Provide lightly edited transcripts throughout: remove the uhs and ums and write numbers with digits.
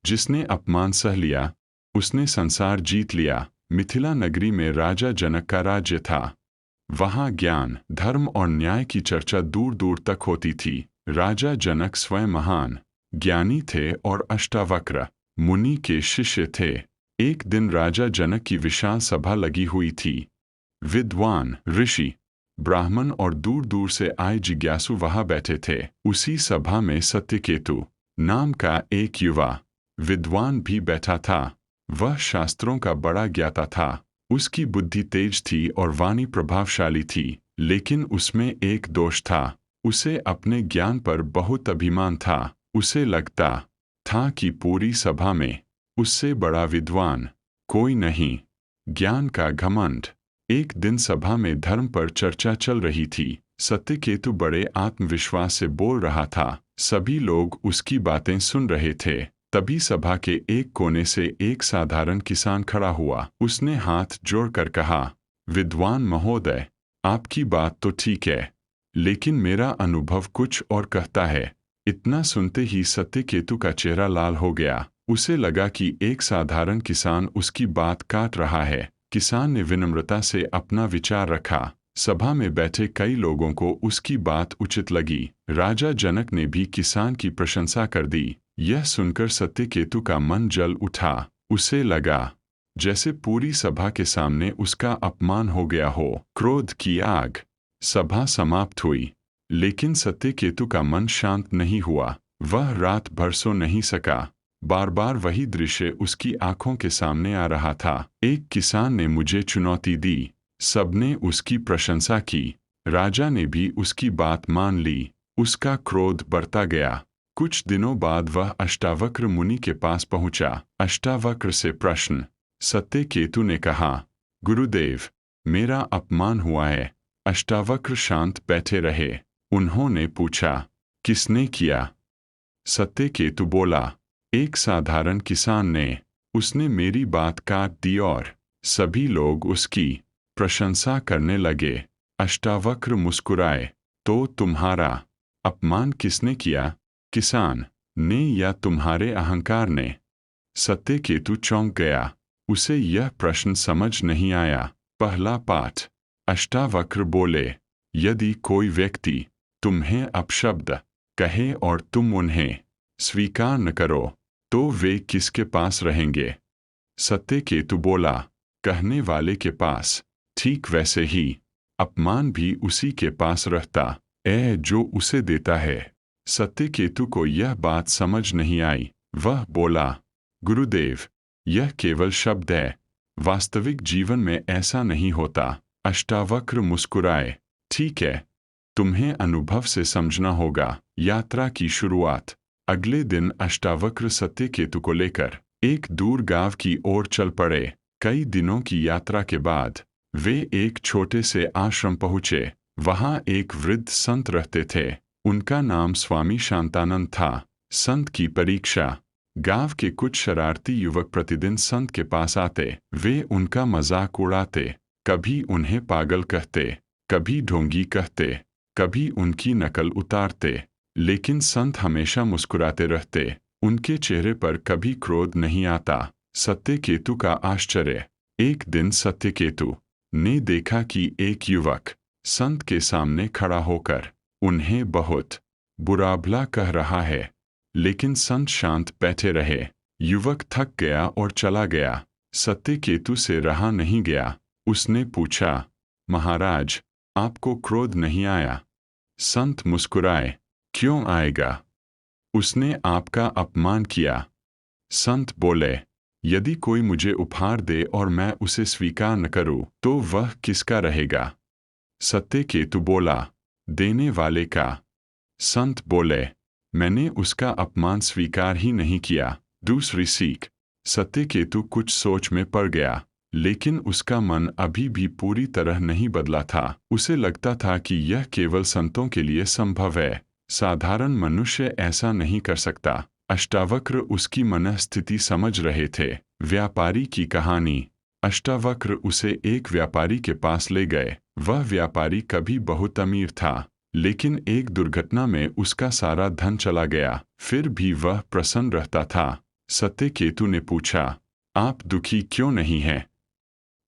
जिसने अपमान सह लिया उसने संसार जीत लिया। मिथिला नगरी में राजा जनक का राज्य था। वहाँ ज्ञान, धर्म और न्याय की चर्चा दूर दूर तक होती थी। राजा जनक स्वयं महान ज्ञानी थे और अष्टावक्र मुनि के शिष्य थे। एक दिन राजा जनक की विशाल सभा लगी हुई थी। विद्वान, ऋषि, ब्राह्मण और दूर दूर से आए जिज्ञासु वहां बैठे थे। उसी सभा में सत्यकेतु नाम का एक युवा विद्वान भी बैठा था। वह शास्त्रों का बड़ा ज्ञाता था। उसकी बुद्धि तेज थी और वाणी प्रभावशाली थी, लेकिन उसमें एक दोष था। उसे अपने ज्ञान पर बहुत अभिमान था। उसे लगता था कि पूरी सभा में उससे बड़ा विद्वान कोई नहीं। ज्ञान का घमंड। एक दिन सभा में धर्म पर चर्चा चल रही थी। सत्यकेतु बड़े आत्मविश्वास से बोल रहा था। सभी लोग उसकी बातें सुन रहे थे। तभी सभा के एक कोने से एक साधारण किसान खड़ा हुआ। उसने हाथ जोड़कर कहा, विद्वान महोदय, आपकी बात तो ठीक है, लेकिन मेरा अनुभव कुछ और कहता है। इतना सुनते ही सत्यकेतु का चेहरा लाल हो गया। उसे लगा कि एक साधारण किसान उसकी बात काट रहा है। किसान ने विनम्रता से अपना विचार रखा। सभा में बैठे कई लोगों को उसकी बात उचित लगी। राजा जनक ने भी किसान की प्रशंसा कर दी। यह सुनकर सत्यकेतु का मन जल उठा। उसे लगा जैसे पूरी सभा के सामने उसका अपमान हो गया हो। क्रोध की आग। सभा समाप्त हुई, लेकिन सत्यकेतु का मन शांत नहीं हुआ। वह रात भर सो नहीं सका। बार बार वही दृश्य उसकी आंखों के सामने आ रहा था। एक किसान ने मुझे चुनौती दी, सबने उसकी प्रशंसा की। राजा ने भी उसकी बात मान ली। उसका क्रोध बढ़ता गया। कुछ दिनों बाद वह अष्टावक्र मुनि के पास पहुंचा। अष्टावक्र से प्रश्न। सत्यकेतु ने कहा, गुरुदेव, मेरा अपमान हुआ है। अष्टावक्र शांत बैठे रहे। उन्होंने पूछा, किसने किया? सत्यकेतु बोला, एक साधारण किसान ने। उसने मेरी बात काट दी और सभी लोग उसकी प्रशंसा करने लगे। अष्टावक्र मुस्कुराए, तो तुम्हारा अपमान किसने किया, किसान ने या तुम्हारे अहंकार ने? सत्यकेतु चौंक गया। उसे यह प्रश्न समझ नहीं आया। पहला पाठ। अष्टावक्र बोले, यदि कोई व्यक्ति तुम्हें अपशब्द कहे और तुम उन्हें स्वीकार न करो, तो वे किसके पास रहेंगे? सत्यकेतु बोला, कहने वाले के पास। ठीक वैसे ही अपमान भी उसी के पास रहता है जो उसे देता है। सत्यकेतु को यह बात समझ नहीं आई। वह बोला, गुरुदेव, यह केवल शब्द है, वास्तविक जीवन में ऐसा नहीं होता। अष्टावक्र मुस्कुराए, ठीक है, तुम्हें अनुभव से समझना होगा। यात्रा की शुरुआत। अगले दिन अष्टावक्र सत्यकेतु को लेकर एक दूर गांव की ओर चल पड़े। कई दिनों की यात्रा के बाद वे एक छोटे से आश्रम पहुँचे। वहाँ एक वृद्ध संत रहते थे। उनका नाम स्वामी शांतानंद था। संत की परीक्षा। गांव के कुछ शरारती युवक प्रतिदिन संत के पास आते। वे उनका मजाक उड़ाते, कभी उन्हें पागल कहते, कभी ढोंगी कहते, कभी उनकी नकल उतारते, लेकिन संत हमेशा मुस्कुराते रहते। उनके चेहरे पर कभी क्रोध नहीं आता। सत्यकेतु का आश्चर्य। एक दिन सत्यकेतु ने देखा कि एक युवक संत के सामने खड़ा होकर उन्हें बहुत बुरा भला कह रहा है, लेकिन संत शांत बैठे रहे। युवक थक गया और चला गया। सत्यकेतु से रहा नहीं गया। उसने पूछा, महाराज, आपको क्रोध नहीं आया? संत मुस्कुराए, क्यों आएगा? उसने आपका अपमान किया। संत बोले, यदि कोई मुझे उपहार दे और मैं उसे स्वीकार न करूं, तो वह किसका रहेगा? सत्यकेतु बोला, देने वाले का। संत बोले, मैंने उसका अपमान स्वीकार ही नहीं किया। दूसरी सीख। सत्यकेतु कुछ सोच में पड़ गया, लेकिन उसका मन अभी भी पूरी तरह नहीं बदला था। उसे लगता था कि यह केवल संतों के लिए संभव है, साधारण मनुष्य ऐसा नहीं कर सकता। अष्टावक्र उसकी मनःस्थिति समझ रहे थे। व्यापारी की कहानी। अष्टावक्र उसे एक व्यापारी के पास ले गए। वह व्यापारी कभी बहुत अमीर था, लेकिन एक दुर्घटना में उसका सारा धन चला गया। फिर भी वह प्रसन्न रहता था। सत्यकेतु ने पूछा, आप दुखी क्यों नहीं हैं?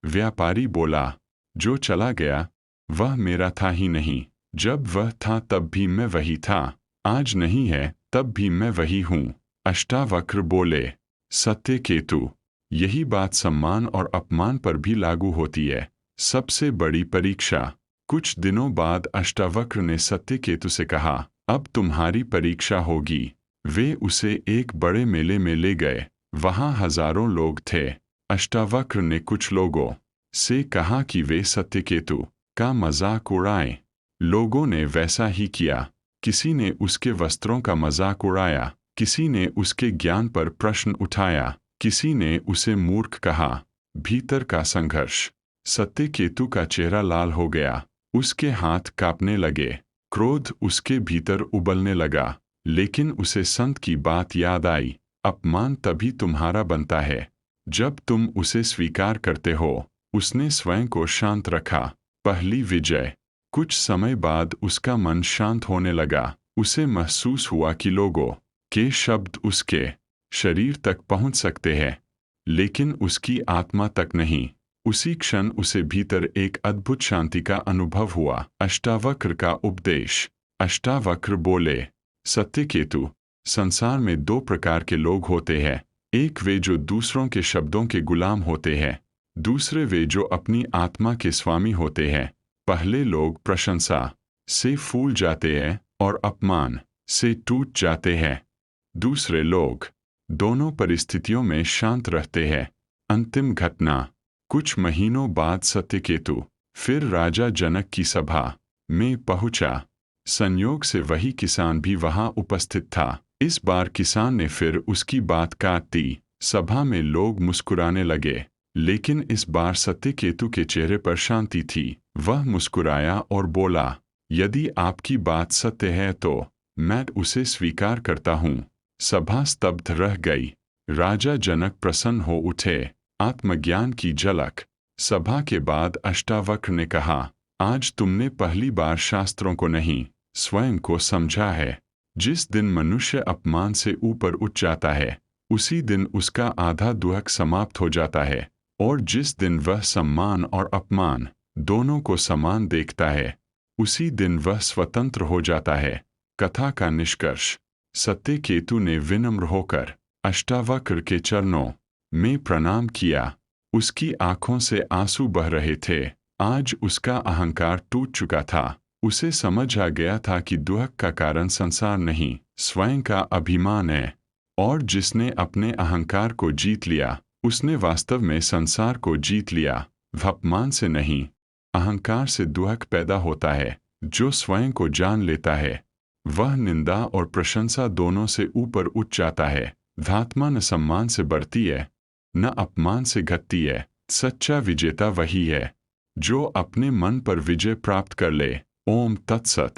व्यापारी बोला, जो चला गया वह मेरा था ही नहीं। जब वह था तब भी मैं वही था, आज नहीं है तब भी मैं वही हूँ। अष्टावक्र बोले, सत्यकेतु, यही बात सम्मान और अपमान पर भी लागू होती है। सबसे बड़ी परीक्षा। कुछ दिनों बाद अष्टावक्र ने सत्यकेतु से कहा, अब तुम्हारी परीक्षा होगी। वे उसे एक बड़े मेले में ले गए। वहां हजारों लोग थे। अष्टावक्र ने कुछ लोगों से कहा कि वे सत्यकेतु का मजाक उड़ाएं। लोगों ने वैसा ही किया। किसी ने उसके वस्त्रों का मजाक उड़ाया, किसी ने उसके ज्ञान पर प्रश्न उठाया, किसी ने उसे मूर्ख कहा। भीतर का संघर्ष। सत्यकेतु का चेहरा लाल हो गया, उसके हाथ कांपने लगे, क्रोध उसके भीतर उबलने लगा। लेकिन उसे संत की बात याद आई, अपमान तभी तुम्हारा बनता है जब तुम उसे स्वीकार करते हो। उसने स्वयं को शांत रखा। पहली विजय। कुछ समय बाद उसका मन शांत होने लगा। उसे महसूस हुआ कि लोगों के शब्द उसके शरीर तक पहुंच सकते हैं, लेकिन उसकी आत्मा तक नहीं। उसी क्षण उसे भीतर एक अद्भुत शांति का अनुभव हुआ। अष्टावक्र का उपदेश। अष्टावक्र बोले, सत्यकेतु, संसार में दो प्रकार के लोग होते हैं। एक वे जो दूसरों के शब्दों के गुलाम होते हैं, दूसरे वे जो अपनी आत्मा के स्वामी होते हैं। पहले लोग प्रशंसा से फूल जाते हैं और अपमान से टूट जाते हैं। दूसरे लोग दोनों परिस्थितियों में शांत रहते हैं। अंतिम घटना। कुछ महीनों बाद सत्यकेतु फिर राजा जनक की सभा में पहुंचा। संयोग से वही किसान भी वहां उपस्थित था। इस बार किसान ने फिर उसकी बात काट दी। सभा में लोग मुस्कुराने लगे, लेकिन इस बार सत्यकेतु के चेहरे पर शांति थी। वह मुस्कुराया और बोला, यदि आपकी बात सत्य है तो मैं उसे स्वीकार करता हूँ। सभा स्तब्ध रह गई। राजा जनक प्रसन्न हो उठे। आत्मज्ञान की झलक। सभा के बाद अष्टावक्र ने कहा, आज तुमने पहली बार शास्त्रों को नहीं, स्वयं को समझा है। जिस दिन मनुष्य अपमान से ऊपर उठ जाता है, उसी दिन उसका आधा दुख समाप्त हो जाता है। और जिस दिन वह सम्मान और अपमान दोनों को समान देखता है, उसी दिन वह स्वतंत्र हो जाता है। कथा का निष्कर्ष। सत्यकेतु ने विनम्र होकर अष्टावक्र के चरणों में प्रणाम किया। उसकी आंखों से आंसू बह रहे थे। आज उसका अहंकार टूट चुका था। उसे समझ आ गया था कि दुख का कारण संसार नहीं, स्वयं का अभिमान है। और जिसने अपने अहंकार को जीत लिया, उसने वास्तव में संसार को जीत लिया। अपमान से नहीं, अहंकार से दुख पैदा होता है। जो स्वयं को जान लेता है, वह निंदा और प्रशंसा दोनों से ऊपर उठ जाता है। आत्मा न सम्मान से बढ़ती है, न अपमान से घटती है। सच्चा विजेता वही है जो अपने मन पर विजय प्राप्त कर ले। ओम तत्सत।